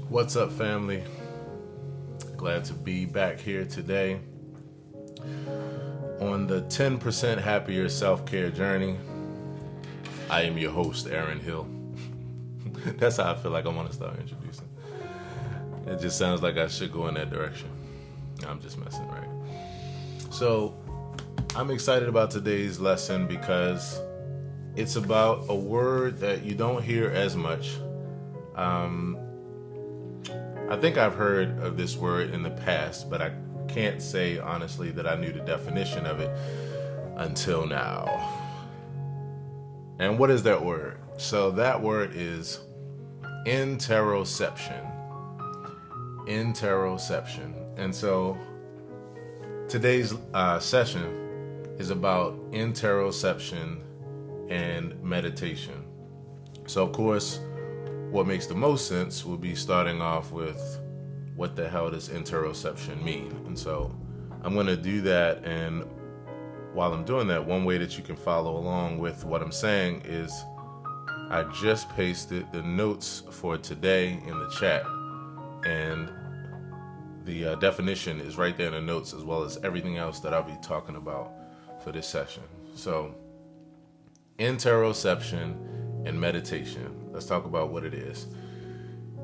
What's up, family? Glad to be back here today on the 10% Happier Self-Care Journey. I am your host, Aaron Hill. That's how I feel like I want to start introducing. It just sounds like I should go in that direction. I'm just messing, right? So, I'm excited about today's lesson because it's about a word that you don't hear as much. I think I've heard of this word in the past, but I can't say honestly that I knew the definition of it until now. And what is that word? So that word is Interoception. Interoception. And so today's session is about interoception and meditation. So of course, what makes the most sense would be starting off with what the hell does interoception mean? And so I'm going to do that. And while I'm doing that, one way that you can follow along with what I'm saying is I just pasted the notes for today in the chat. And the definition is right there in the notes, as well as everything else that I'll be talking about for this session. So interoception and meditation. Let's talk about what it is.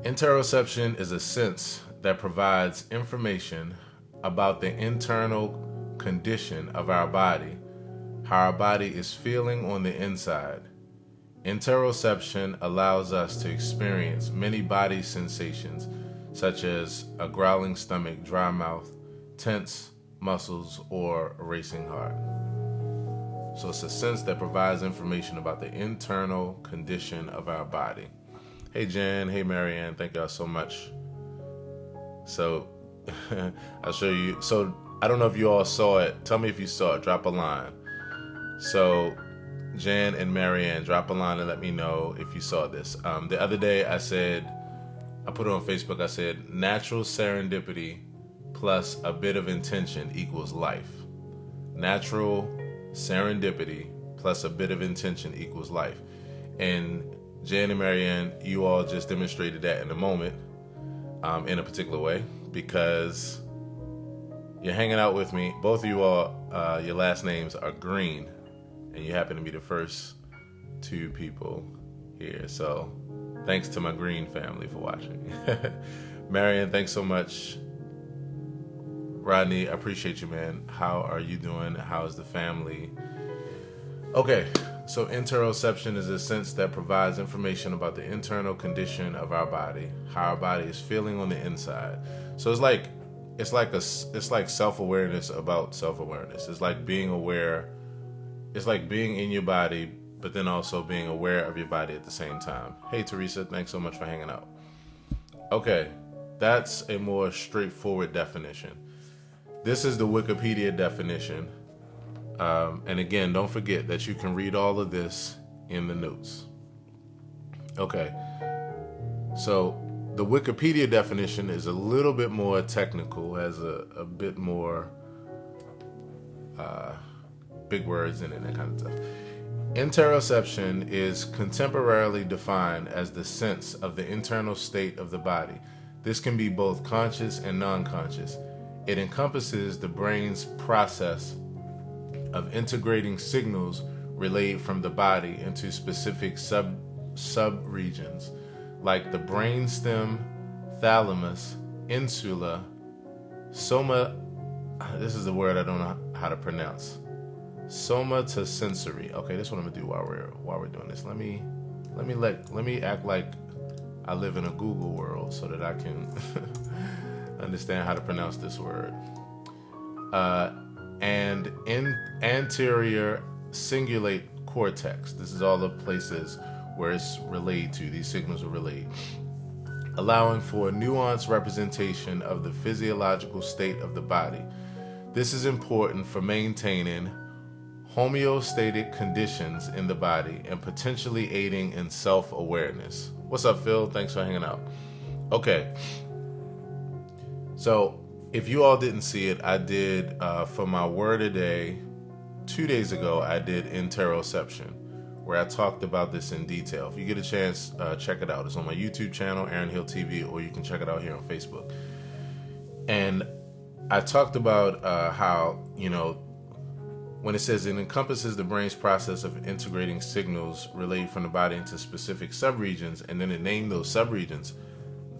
Interoception is a sense that provides information about the internal condition of our body, how our body is feeling on the inside. Interoception allows us to experience many body sensations, such as a growling stomach, dry mouth, tense muscles, or a racing heart. So it's a sense that provides information about the internal condition of our body. Hey Jan, hey Marianne, thank y'all so much. So I'll show you. So I don't know if you all saw it. Tell me if you saw it. Drop a line. So Jan and Marianne, drop a line and let me know if you saw this. The other day I put it on Facebook. I said, natural serendipity plus a bit of intention equals life. Natural serendipity plus a bit of intention equals life. And Jan and Marianne, you all just demonstrated that in a moment, in a particular way, because you're hanging out with me. Both of you all, your last names are Green, and you happen to be the first two people here. So thanks to my Green family for watching. Marianne, thanks so much. Rodney, I appreciate you, man. How are you doing? How's the family? Okay, so interoception is a sense that provides information about the internal condition of our body, how our body is feeling on the inside. So it's like self-awareness about self-awareness. It's like being aware. It's like being in your body, but then also being aware of your body at the same time. Hey, Teresa, thanks so much for hanging out. Okay, that's a more straightforward definition. This is the Wikipedia definition. And again, don't forget that you can read all of this in the notes. Okay. So the Wikipedia definition is a little bit more technical, has a bit more big words in it and that kind of stuff. Interoception is contemporarily defined as the sense of the internal state of the body. This can be both conscious and non-conscious. It encompasses the brain's process of integrating signals relayed from the body into specific sub-regions, like the brainstem, thalamus, insula, soma. This is a word I don't know how to pronounce. Somatosensory. Okay, this is what I'm gonna do while we're doing this. Let me act like I live in a Google world so that I can understand how to pronounce this word. And in anterior cingulate cortex. This is all the places where it's relayed to. These signals are relayed, allowing for a nuanced representation of the physiological state of the body. This is important for maintaining homeostatic conditions in the body and potentially aiding in self-awareness. What's up, Phil? Thanks for hanging out. Okay. So if you all didn't see it, I did, for my word a day, 2 days ago, I did interoception, where I talked about this in detail. If you get a chance, check it out. It's on my YouTube channel, aaronhilltv, or you can check it out here on Facebook. And I talked about how, when it says it encompasses the brain's process of integrating signals relayed from the body into specific subregions, and then it named those subregions,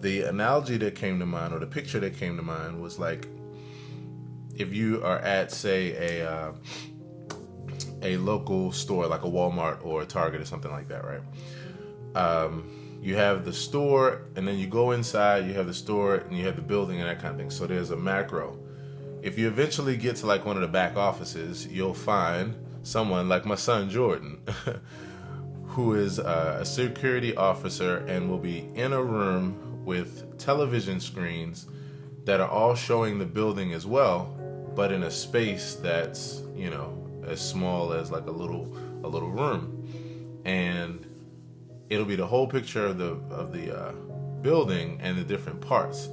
the analogy that came to mind, or the picture that came to mind, was like if you are at, say, a local store like a Walmart or a Target or something like that, right? You have the store, and then you go inside, you have the store, and you have the building and that kind of thing. So there's a macro. If you eventually get to like one of the back offices, you'll find someone like my son Jordan, who is a security officer and will be in a room with television screens that are all showing the building as well, but in a space that's, as small as like a little room. And it'll be the whole picture of the building and the different parts.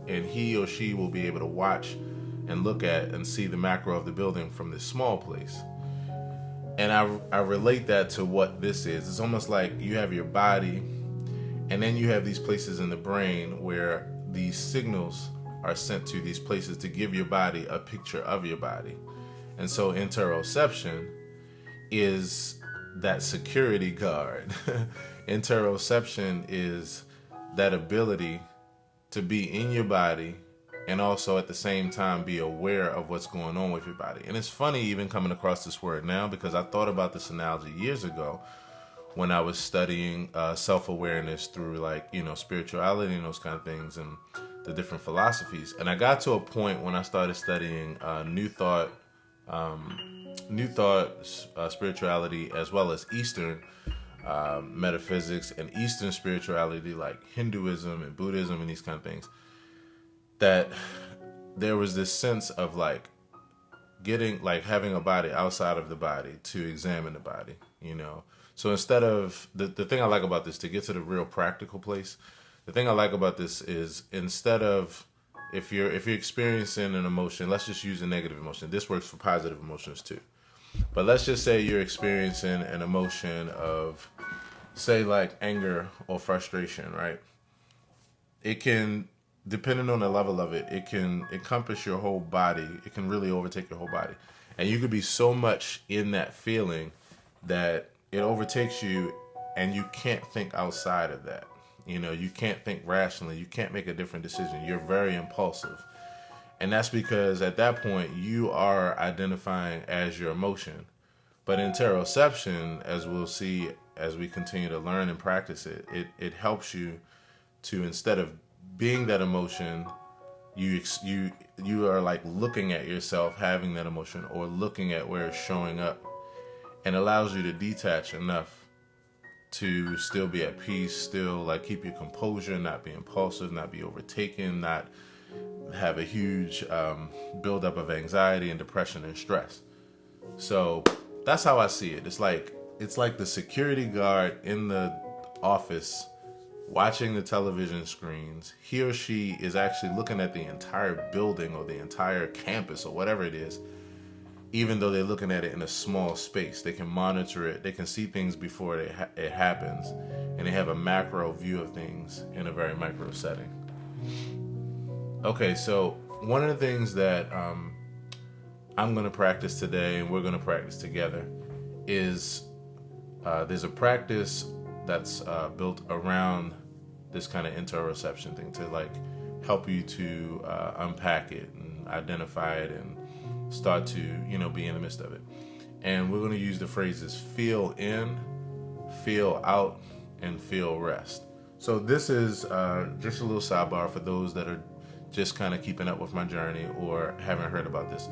And he or she will be able to watch and look at and see the macro of the building from this small place. And I relate that to what this is. It's almost like you have your body, and then you have these places in the brain where these signals are sent to these places to give your body a picture of your body. And so interoception is that security guard. Interoception is that ability to be in your body and also at the same time be aware of what's going on with your body. And it's funny even coming across this word now, because I thought about this analogy years ago when I was studying self-awareness through spirituality and those kind of things and the different philosophies. And I got to a point when I started studying New Thought, spirituality, as well as Eastern metaphysics and Eastern spirituality, like Hinduism and Buddhism and these kind of things, that there was this sense of having a body outside of the body to examine the body, So instead of the thing I like about this, to get to the real practical place, the thing I like about this is, instead of if you're experiencing an emotion, let's just use a negative emotion. This works for positive emotions too. But let's just say you're experiencing an emotion of, say, like anger or frustration, right? It can, depending on the level of it, it can encompass your whole body. It can really overtake your whole body. And you could be so much in that feeling that it overtakes you and you can't think outside of that. You can't think rationally. You can't make a different decision. You're very impulsive. And that's because at that point, you are identifying as your emotion. But interoception, as we'll see as we continue to learn and practice it, it helps you to, instead of being that emotion, you are like looking at yourself having that emotion, or looking at where it's showing up, and allows you to detach enough to still be at peace, still like keep your composure, not be impulsive, not be overtaken, not have a huge buildup of anxiety and depression and stress. So that's how I see it. It's like the security guard in the office watching the television screens. He or she is actually looking at the entire building or the entire campus or whatever it is. Even though they're looking at it in a small space, they can monitor it. They can see things before it happens, and they have a macro view of things in a very micro setting. Okay, so one of the things that I'm going to practice today, and we're going to practice together, is there's a practice that's built around this kind of interoception thing to like help you to unpack it and identify it and start to, be in the midst of it. And we're going to use the phrases feel in, feel out, and feel rest. So this is just a little sidebar for those that are just kind of keeping up with my journey or haven't heard about this.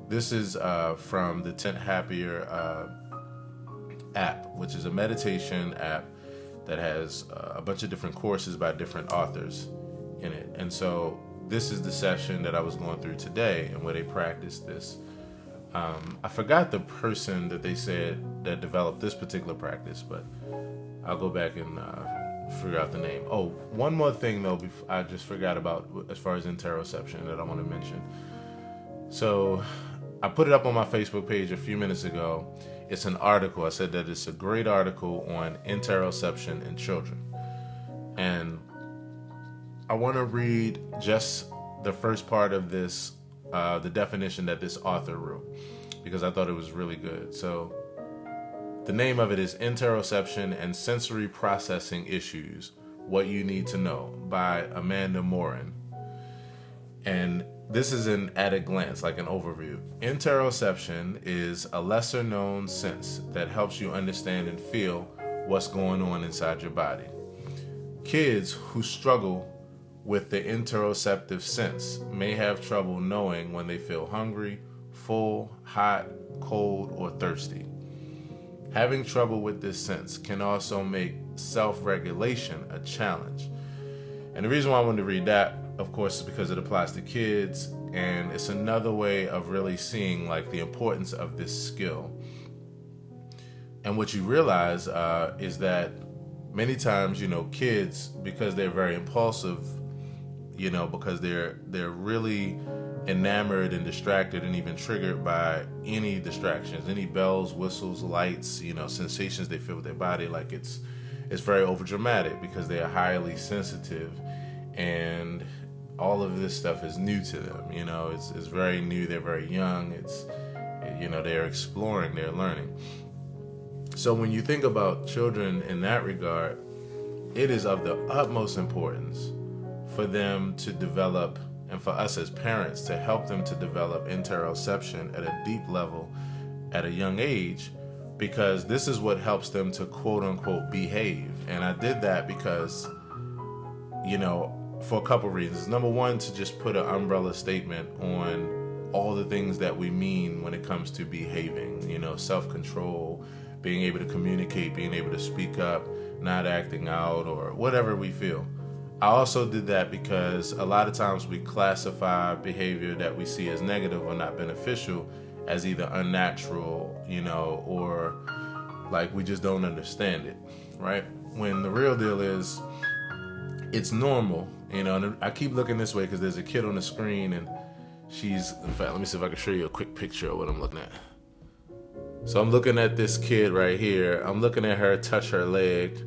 This is from the 10 Happier app, which is a meditation app that has a bunch of different courses by different authors in it. And so this is the session that I was going through today, and where they practiced this. I forgot the person that they said that developed this particular practice, but I'll go back and figure out the name. Oh, one more thing though, I just forgot about as far as interoception that I want to mention. So I put it up on my Facebook page a few minutes ago. it's an article. I said that it's a great article on interoception in children. And I want to read just the first part of this, the definition that this author wrote, because I thought it was really good. So the name of it is Interoception and Sensory Processing Issues, What You Need to Know by Amanda Morin. And this is at a glance, like an overview. Interoception is a lesser known sense that helps you understand and feel what's going on inside your body. Kids who struggle with the interoceptive sense may have trouble knowing when they feel hungry, full, hot, cold, or thirsty. Having trouble with this sense can also make self-regulation a challenge. And the reason why I wanted to read that, of course, is because it applies to kids, and it's another way of really seeing like the importance of this skill. And what you realize is that many times, kids, because they're very impulsive, because they're really enamored and distracted and even triggered by any distractions, any bells, whistles, lights, sensations they feel with their body. Like it's very over dramatic because they are highly sensitive, and all of this stuff is new to them. It's very new. They're very young. They're exploring, they're learning. So when you think about children in that regard, it is of the utmost importance for them to develop, and for us as parents to help them to develop interoception at a deep level at a young age, because this is what helps them to quote unquote behave. And I did that because, for a couple reasons. Number one, to just put an umbrella statement on all the things that we mean when it comes to behaving, self-control, being able to communicate, being able to speak up, not acting out, or whatever we feel. I also did that because a lot of times we classify behavior that we see as negative or not beneficial as either unnatural, or like we just don't understand it, right? When the real deal is, it's normal, and I keep looking this way because there's a kid on the screen, and in fact, let me see if I can show you a quick picture of what I'm looking at. So I'm looking at this kid right here. I'm looking at her touch her leg.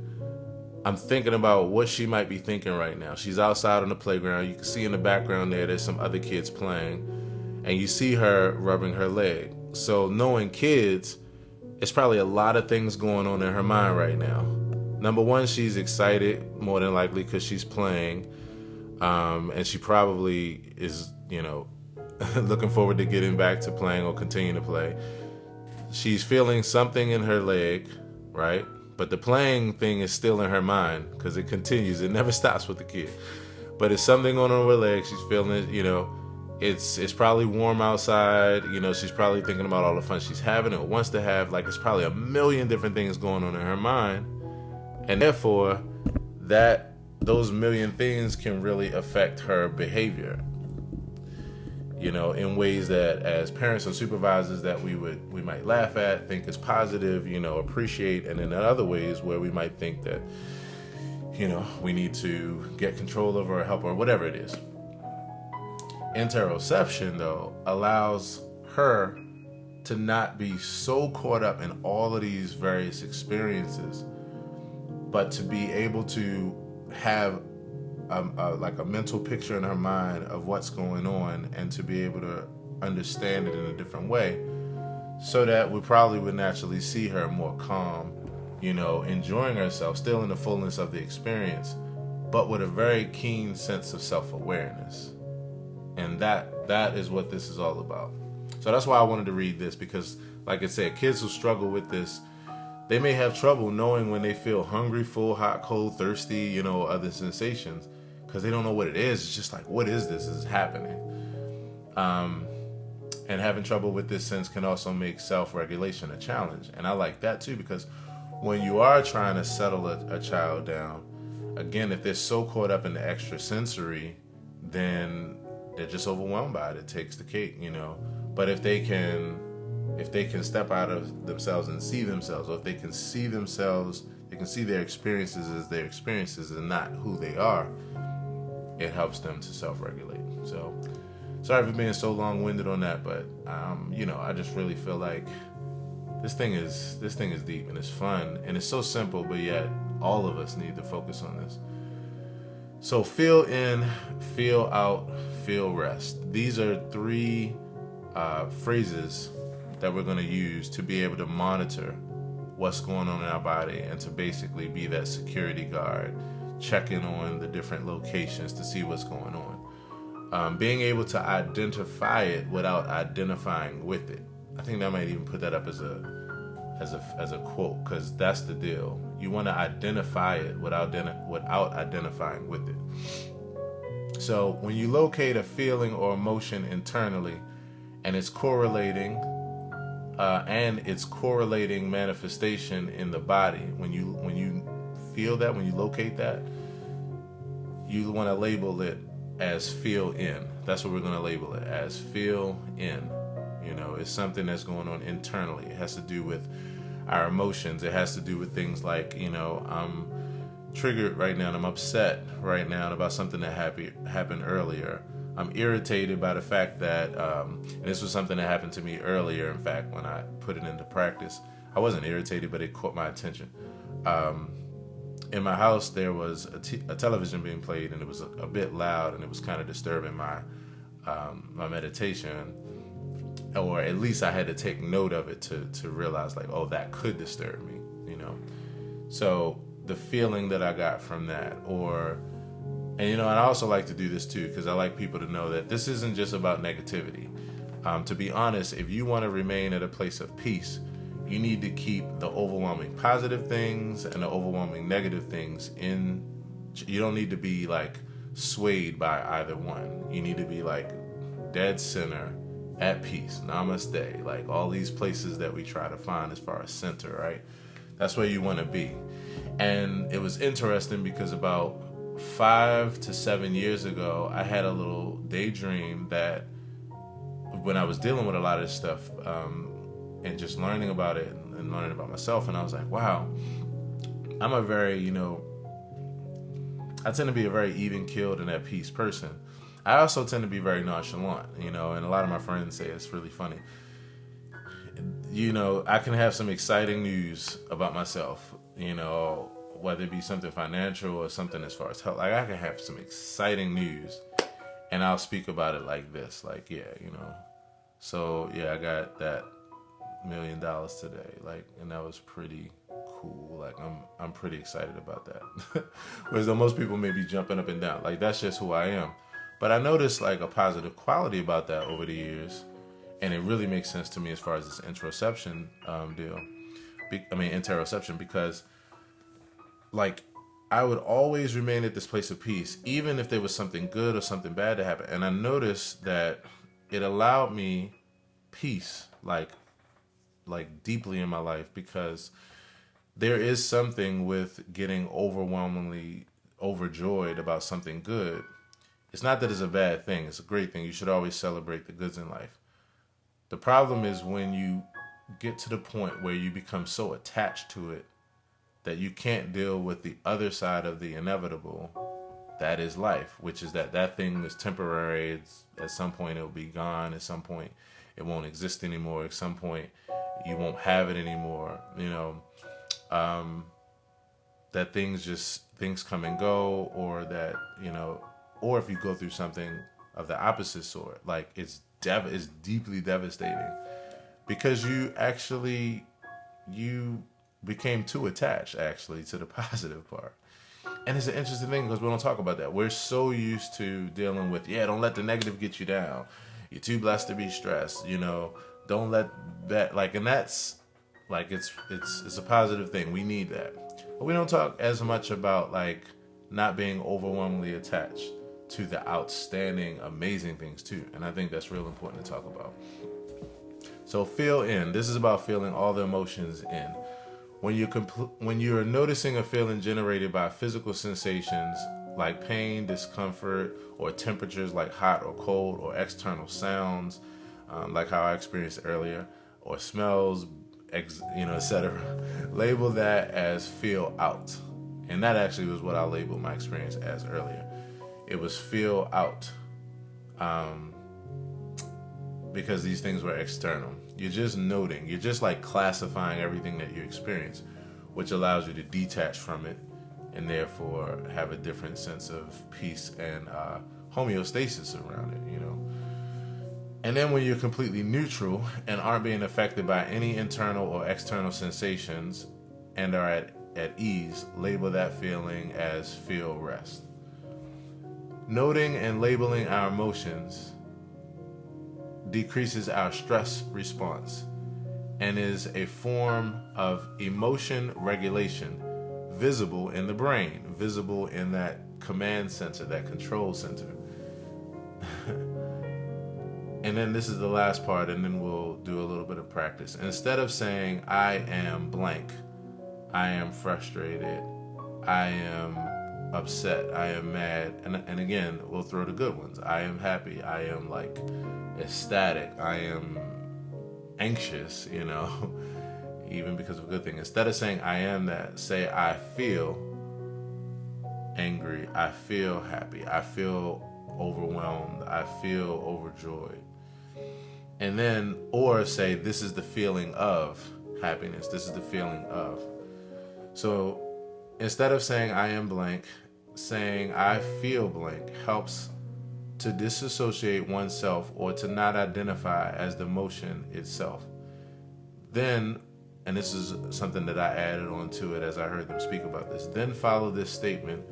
I'm thinking about what she might be thinking right now. She's outside on the playground. You can see in the background there's some other kids playing, and you see her rubbing her leg. So knowing kids, it's probably a lot of things going on in her mind right now. Number one, she's excited, more than likely, because she's playing, and she probably is, looking forward to getting back to playing or continuing to play. She's feeling something in her leg, right? But the playing thing is still in her mind because it continues. It never stops with the kid. But it's something on her leg. She's feeling it, it's probably warm outside. She's probably thinking about all the fun she's having or wants to have. Like, it's probably a million different things going on in her mind. And therefore, those million things can really affect her behavior, in ways that as parents and supervisors that we might laugh at, think is positive, appreciate, and in other ways where we might think that, we need to get control of her or help her, whatever it is. Interoception, though, allows her to not be so caught up in all of these various experiences, but to be able to have like a mental picture in her mind of what's going on, and to be able to understand it in a different way, so that we probably would naturally see her more calm, enjoying herself, still in the fullness of the experience, but with a very keen sense of self-awareness. And that is what this is all about. So that's why I wanted to read this, because like I said, kids who struggle with this, they may have trouble knowing when they feel hungry, full, hot, cold, thirsty, other sensations, because they don't know what it is. It's just like, what is this? This is happening. And having trouble with this sense can also make self-regulation a challenge. And I like that too, because when you are trying to settle a child down, again, if they're so caught up in the extrasensory, then they're just overwhelmed by it. It takes the cake, But if they can step out of themselves and see themselves, or if they can see themselves, they can see their experiences as their experiences and not who they are, it helps them to self-regulate. So, sorry for being so long-winded on that, but, I just really feel like this thing is deep and it's fun and it's so simple, but yet all of us need to focus on this. So feel in, feel out, feel rest. These are three phrases that we're going to use to be able to monitor what's going on in our body and to basically be that security guard, checking on the different locations to see what's going on. Being able to identify it without identifying with it. I think I might even put that up as a quote, because that's the deal. You want to identify it without identifying with it. So when you locate a feeling or emotion internally, and it's correlating manifestation in the body, when you feel that, when you locate that, you want to label it as feel in. That's what we're going to label it as, feel in. It's something that's going on internally. It has to do with our emotions. It has to do with things like, I'm triggered right now and I'm upset right now about something that happened earlier. I'm irritated by the fact that, and this was something that happened to me earlier, in fact, when I put it into practice. I wasn't irritated, but it caught my attention. In my house, there was a television being played, and it was a bit loud, and it was kind of disturbing my meditation, or at least I had to take note of it to realize, like, oh, that could disturb me, So the feeling that I got from that, and I also like to do this too, because I like people to know that this isn't just about negativity. To be honest, if you want to remain at a place of peace, you need to keep the overwhelming positive things and the overwhelming negative things in. You don't need to be like swayed by either one. You need to be like dead center, at peace, namaste, like all these places that we try to find as far as center, right? That's where you want to be. And it was interesting because about 5 to 7 years ago, I had a little daydream that when I was dealing with a lot of this stuff, and just learning about it and learning about myself, and I was like, wow, I'm a very, I tend to be a very even-keeled and at peace person. I also tend to be very nonchalant, and a lot of my friends say it's really funny. I can have some exciting news about myself, whether it be something financial or something as far as health. Like, I can have some exciting news and I'll speak about it like this, like, so yeah, I got that $1 million today, like, and that was pretty cool. Like, I'm pretty excited about that. Whereas though most people may be jumping up and down, like, that's just who I am. But I noticed like a positive quality about that over the years, and it really makes sense to me as far as this interoception interoception, because like I would always remain at this place of peace, even if there was something good or something bad to happen. And I noticed that it allowed me peace, like deeply in my life, because there is something with getting overwhelmingly overjoyed about something good. It's not that it's a bad thing. It's a great thing. You should always celebrate the goods in life. The problem is when you get to the point where you become so attached to it that you can't deal with the other side of the inevitable. That is life, which is that thing is temporary. At some point it will be gone. At some point it won't exist anymore. At some point you won't have it anymore. That things come and go, or that, or if you go through something of the opposite sort, like it's deeply devastating, because you became too attached actually to the positive part. And it's an interesting thing because we don't talk about that. We're so used to dealing with, don't let the negative get you down. You're too blessed to be stressed, don't let that, like, and that's like, it's a positive thing. We need that. But we don't talk as much about like not being overwhelmingly attached to the outstanding, amazing things too. And I think that's real important to talk about. So feel in. This is about feeling all the emotions in. When you're noticing a feeling generated by physical sensations like pain, discomfort, or temperatures like hot or cold, or external sounds, like how I experienced earlier, or smells, etc., label that as feel out. And that actually was what I labeled my experience as earlier. It was feel out. because these things were external. You're just noting. You're just like classifying everything that you experience, which allows you to detach from it and therefore have a different sense of peace and homeostasis around it, you know. And then when you're completely neutral and aren't being affected by any internal or external sensations and are at ease, label that feeling as feel rest. Noting and labeling our emotions decreases our stress response and is a form of emotion regulation visible in the brain, visible in that command center, that control center. And then this is the last part, and then we'll do a little bit of practice. Instead of saying, I am blank, I am frustrated, I am upset, I am mad, and again, we'll throw the good ones. I am happy, I am like ecstatic, I am anxious, you know, even because of a good thing. Instead of saying I am that, say I feel angry, I feel happy, I feel overwhelmed, I feel overjoyed. And then, or say this is the feeling of happiness, this is the feeling of. So instead of saying I am blank, saying I feel blank helps to disassociate oneself or to not identify as the emotion itself. Then, and this is something that I added on to it as I heard them speak about this, then follow this statement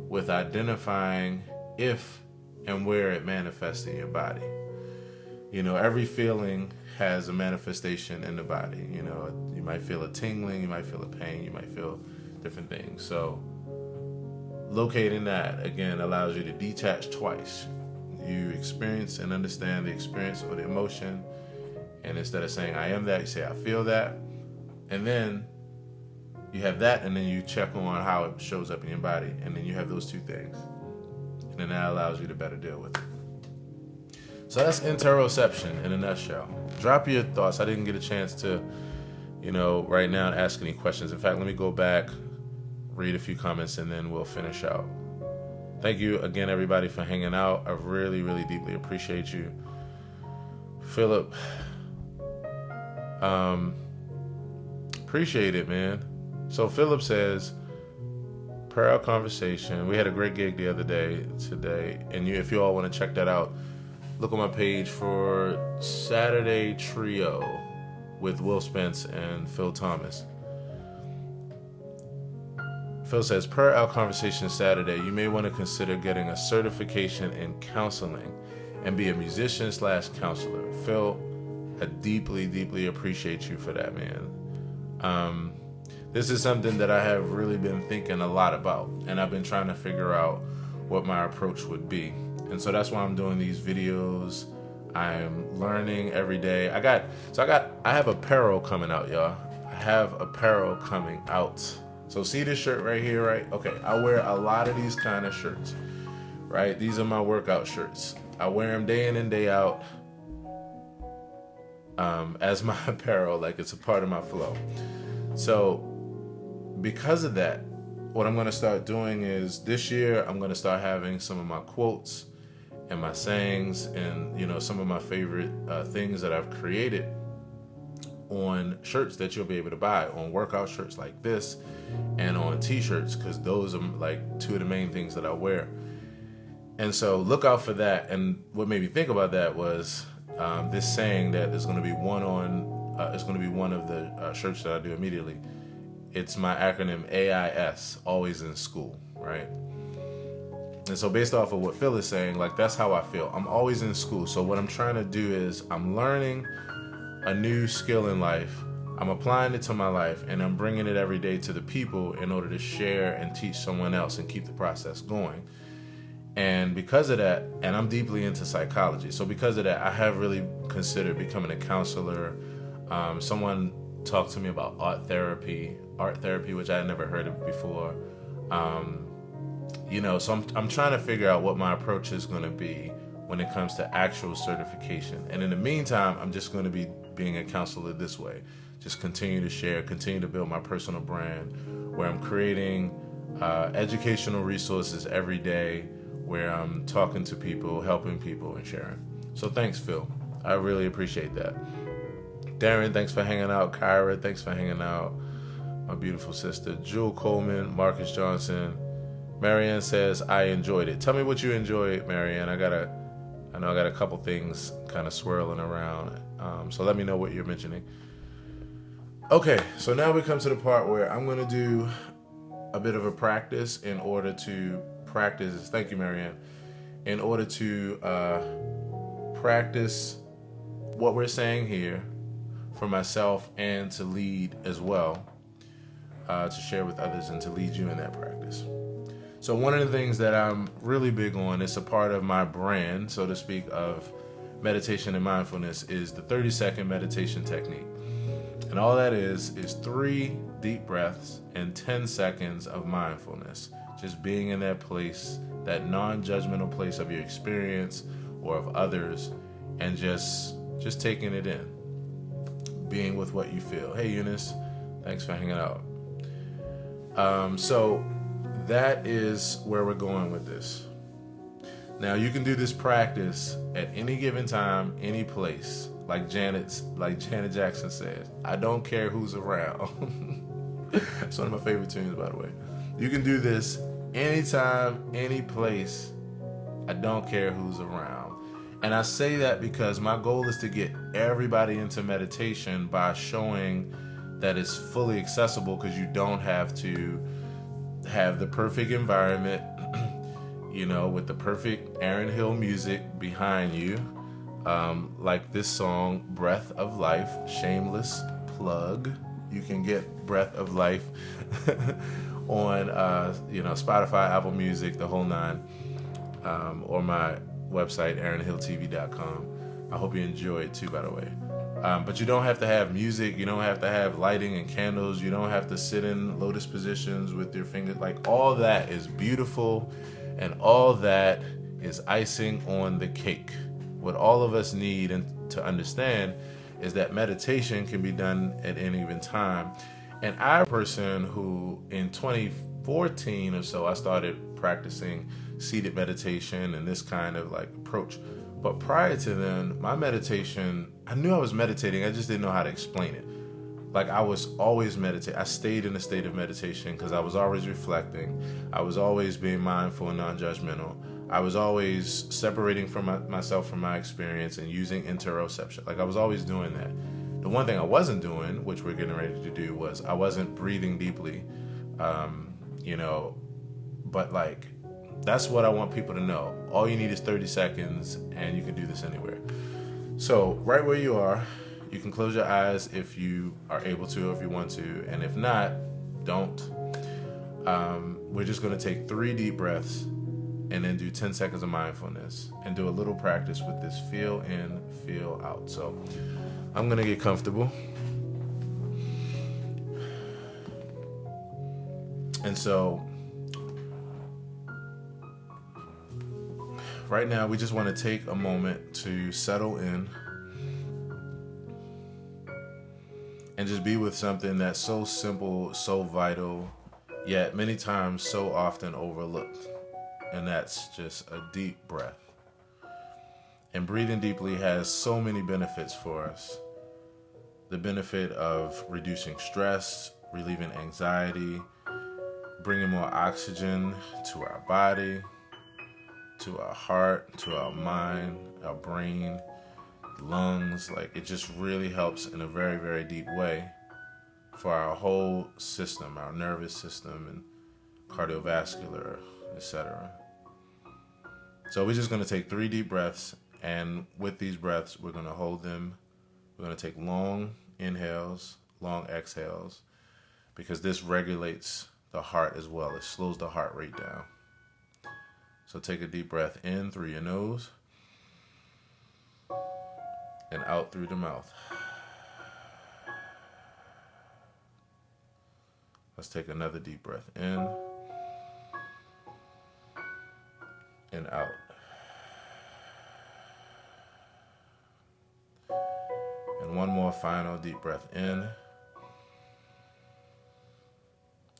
with identifying if and where it manifests in your body. You know, every feeling has a manifestation in the body. You know, you might feel a tingling, you might feel a pain, you might feel different things. So locating that, again, allows you to detach twice. You experience and understand the experience or the emotion, and instead of saying I am that, you say I feel that. And then you have that, and then you check on how it shows up in your body, and then you have those two things. And then that allows you to better deal with it. So that's interoception in a nutshell. Drop your thoughts. I didn't get a chance to, right now ask any questions. In fact, let me go back, read a few comments, and then we'll finish out. Thank you again, everybody, for hanging out. I really, really deeply appreciate you. Philip, appreciate it, man. So Philip says, per our conversation, we had a great gig the other day, today, and if you all want to check that out, look on my page for Saturday Trio with Will Spence and Phil Thomas. Phil says, per our conversation Saturday, you may want to consider getting a certification in counseling and be a musician/counselor. Phil, I deeply, deeply appreciate you for that, man. This is something that I have really been thinking a lot about, and I've been trying to figure out what my approach would be. And so that's why I'm doing these videos. I'm learning every day. I have apparel coming out, y'all. I have apparel coming out. So see this shirt right here, right? Okay, I wear a lot of these kind of shirts, right? These are my workout shirts. I wear them day in and day out as my apparel, like it's a part of my flow. So because of that, what I'm going to start doing is this year, I'm going to start having some of my quotes and my sayings and, some of my favorite things that I've created on shirts that you'll be able to buy, on workout shirts like this and on t-shirts, because those are like two of the main things that I wear. And so look out for that. And what made me think about that was this saying that is going to be one of the shirts that I do immediately. It's my acronym AIS, always in school, right? And so based off of what Phil is saying, like that's how I feel. I'm always in school. So what I'm trying to do is I'm learning a new skill in life. I'm applying it to my life, and I'm bringing it every day to the people in order to share and teach someone else and keep the process going. And because of that, and I'm deeply into psychology, so because of that, I have really considered becoming a counselor. Someone talked to me about art therapy, which I had never heard of before. So I'm trying to figure out what my approach is going to be when it comes to actual certification. And in the meantime, I'm just going to be being a counselor this way. Just continue to share, continue to build my personal brand, where I'm creating educational resources every day, where I'm talking to people, helping people, and sharing. So thanks, Phil. I really appreciate that. Darren, thanks for hanging out. Kyra, thanks for hanging out. My beautiful sister. Jewel Coleman, Marcus Johnson. Marianne says, I enjoyed it. Tell me what you enjoyed, Marianne. I know I got a couple things kind of swirling around. So let me know what you're mentioning. Okay, so now we come to the part where I'm going to do a bit of a practice in order to practice. Thank you, Marianne. In order to practice what we're saying here for myself and to lead as well, to share with others and to lead you in that practice. So one of the things that I'm really big on, it's a part of my brand, so to speak, of meditation and mindfulness, is the 30-second meditation technique. And all that is 3 deep breaths and 10 seconds of mindfulness. Just being in that place, that non-judgmental place of your experience or of others, and just taking it in. Being with what you feel. Hey, Eunice, thanks for hanging out. So that is where we're going with this. Now, you can do this practice at any given time, any place. Like Janet Jackson says, I don't care who's around. It's one of my favorite tunes, by the way. You can do this anytime, any place. I don't care who's around. And I say that because my goal is to get everybody into meditation by showing that it's fully accessible, because you don't have to have the perfect environment, with the perfect Aaron Hill music behind you. Like this song, Breath of Life, shameless plug. You can get Breath of Life on, Spotify, Apple Music, the whole nine, or my website, aaronhilltv.com. I hope you enjoy it too, by the way. But you don't have to have music. You don't have to have lighting and candles. You don't have to sit in lotus positions with your fingers. Like, all that is beautiful, and all that is icing on the cake. What all of us need and to understand is that meditation can be done at any given time. And I'm a person who, in 2014 or so, I started practicing seated meditation and this kind of like approach. But prior to then, my meditation, I knew I was meditating, I just didn't know how to explain it. Like, I was always meditating. I stayed in a state of meditation because I was always reflecting. I was always being mindful and non-judgmental. I was always separating from myself from my experience and using interoception. Like, I was always doing that. The one thing I wasn't doing, which we're getting ready to do, was I wasn't breathing deeply. But like, that's what I want people to know. All you need is 30 seconds, and you can do this anywhere. So right where you are, you can close your eyes if you are able to, if you want to, and if not, don't. We're just going to take 3 deep breaths and then do 10 seconds of mindfulness and do a little practice with this feel in, feel out. So I'm going to get comfortable. And so right now, we just want to take a moment to settle in and just be with something that's so simple, so vital, yet many times so often overlooked. And that's just a deep breath. And breathing deeply has so many benefits for us. The benefit of reducing stress, relieving anxiety, bringing more oxygen to our body, to our heart, to our mind, our brain, lungs. Like, it just really helps in a very, very deep way for our whole system, our nervous system and cardiovascular, etc. So we're just going to take 3 deep breaths, and with these breaths, we're going to hold them. We're going to take long inhales, long exhales, because this regulates the heart as well. It slows the heart rate down. So take a deep breath in through your nose and out through the mouth. Let's take another deep breath in and out. And one more final deep breath in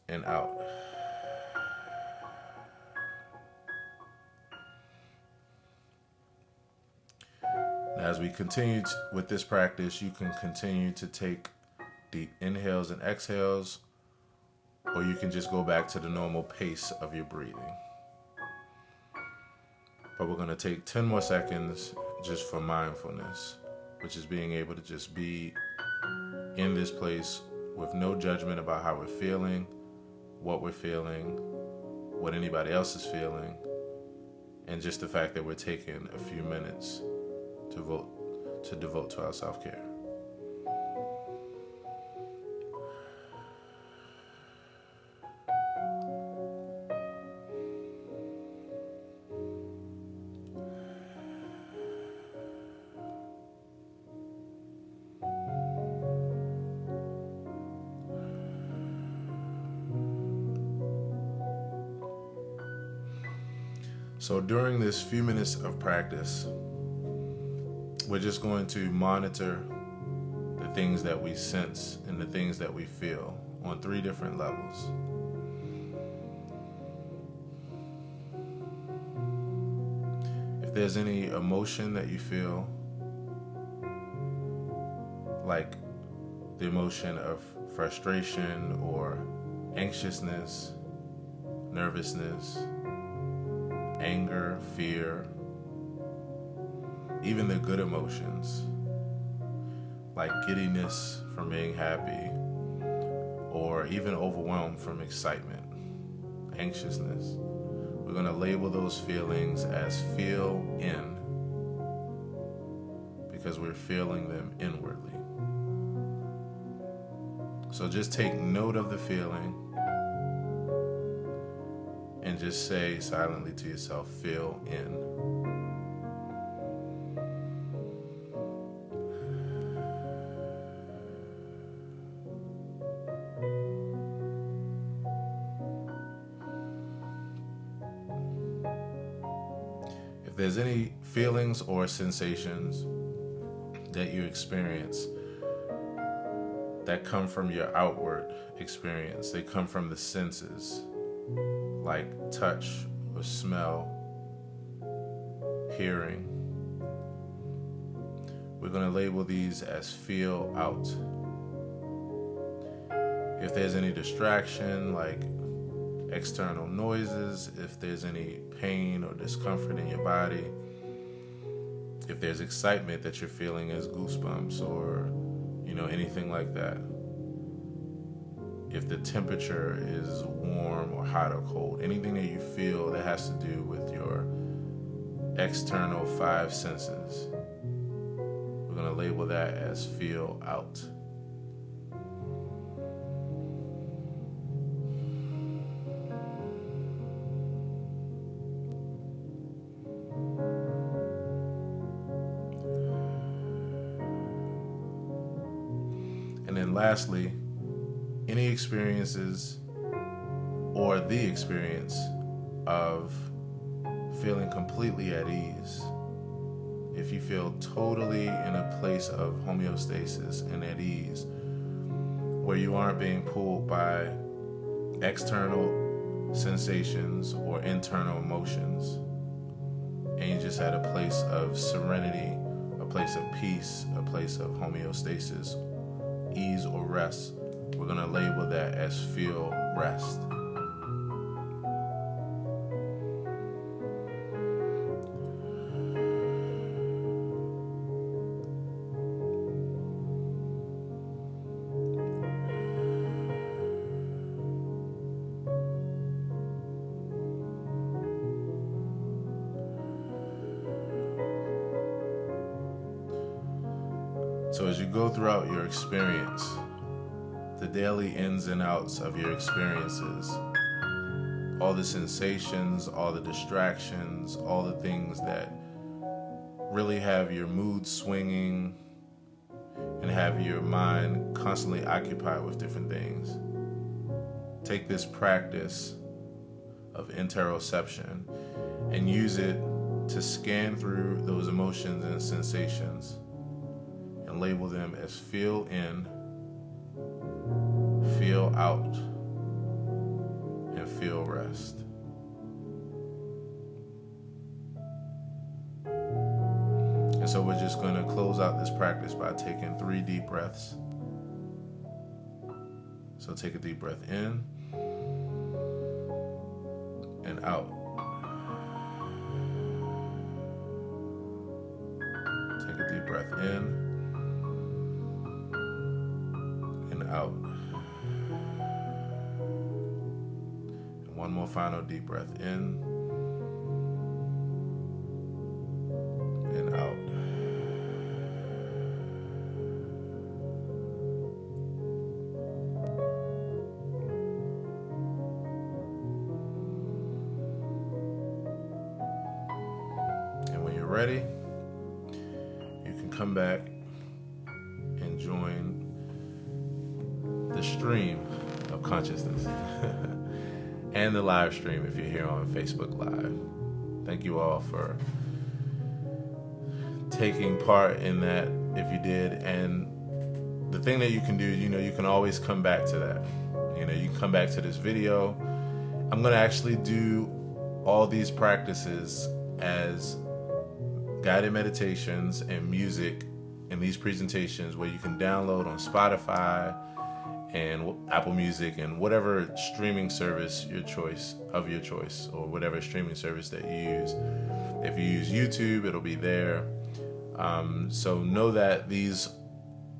and out. As we continue with this practice, you can continue to take deep inhales and exhales, or you can just go back to the normal pace of your breathing. But we're going to take 10 more seconds just for mindfulness, which is being able to just be in this place with no judgment about how we're feeling, what anybody else is feeling, and just the fact that we're taking a few minutes to devote to our self-care. So during this few minutes of practice, we're just going to monitor the things that we sense and the things that we feel on 3 different levels. If there's any emotion that you feel, like the emotion of frustration or anxiousness, nervousness, anger, fear, even the good emotions like giddiness from being happy, or even overwhelmed from excitement, anxiousness. We're going to label those feelings as feel in, because we're feeling them inwardly. So just take note of the feeling and just say silently to yourself, feel in. If there's any feelings or sensations that you experience that come from your outward experience, they come from the senses, like touch or smell, hearing, we're going to label these as feel out. If there's any distraction, like external noises, if there's any pain or discomfort in your body, if there's excitement that you're feeling as goosebumps or, anything like that. If the temperature is warm or hot or cold, anything that you feel that has to do with your external 5 senses, we're going to label that as feel out. And then lastly, any experiences or the experience of feeling completely at ease. If you feel totally in a place of homeostasis and at ease, where you aren't being pulled by external sensations or internal emotions, and you just at a place of serenity, a place of peace, a place of homeostasis, ease or rest, we're going to label that as feel rest. So as you go throughout your experience, the daily ins and outs of your experiences, all the sensations, all the distractions, all the things that really have your mood swinging and have your mind constantly occupied with different things. Take this practice of interoception and use it to scan through those emotions and sensations and label them as feel in, feel out, and feel rest. And And so we're just going to close out this practice by taking 3 deep breaths. So take a deep breath in and out. Take a deep breath in and out. And one more final deep breath in and out. Ready, you can come back and join the stream of consciousness and the live stream if you're here on Facebook Live. Thank you all for taking part in that if you did. And the thing that you can do, you can always come back to that. You can come back to this video. I'm going to actually do all these practices as guided meditations and music in these presentations where you can download on Spotify and Apple Music and whatever streaming service of your choice, or whatever streaming service that you use. If you use YouTube, it'll be there. So know that these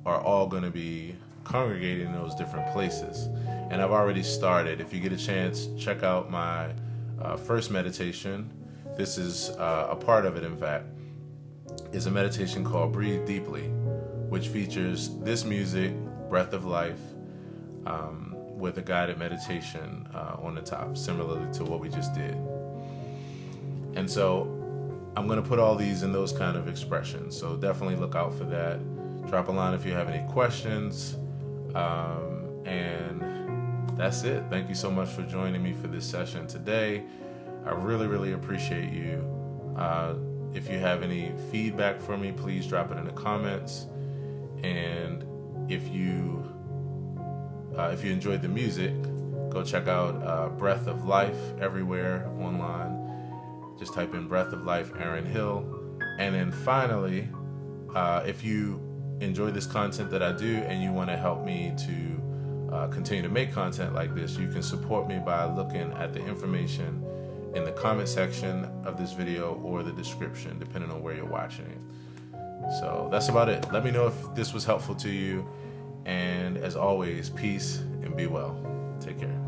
are all going to be congregating in those different places. And I've already started. If you get a chance, check out my first meditation. This is a part of it, in fact, is a meditation called Breathe Deeply, which features this music, Breath of Life, with a guided meditation on the top, similarly to what we just did. And so I'm going to put all these in those kind of expressions. So definitely look out for that. Drop a line if you have any questions. And that's it. Thank you so much for joining me for this session today. I really, really appreciate you. If you have any feedback for me, please drop it in the comments. And if you enjoyed the music, go check out Breath of Life everywhere online. Just type in Breath of Life Aaron Hill. And then finally, if you enjoy this content that I do and you want to help me to continue to make content like this, you can support me by looking at the information in the comment section of this video or the description, depending on where you're watching it. So that's about it. Let me know if this was helpful to you. And as always, peace and be well. Take care.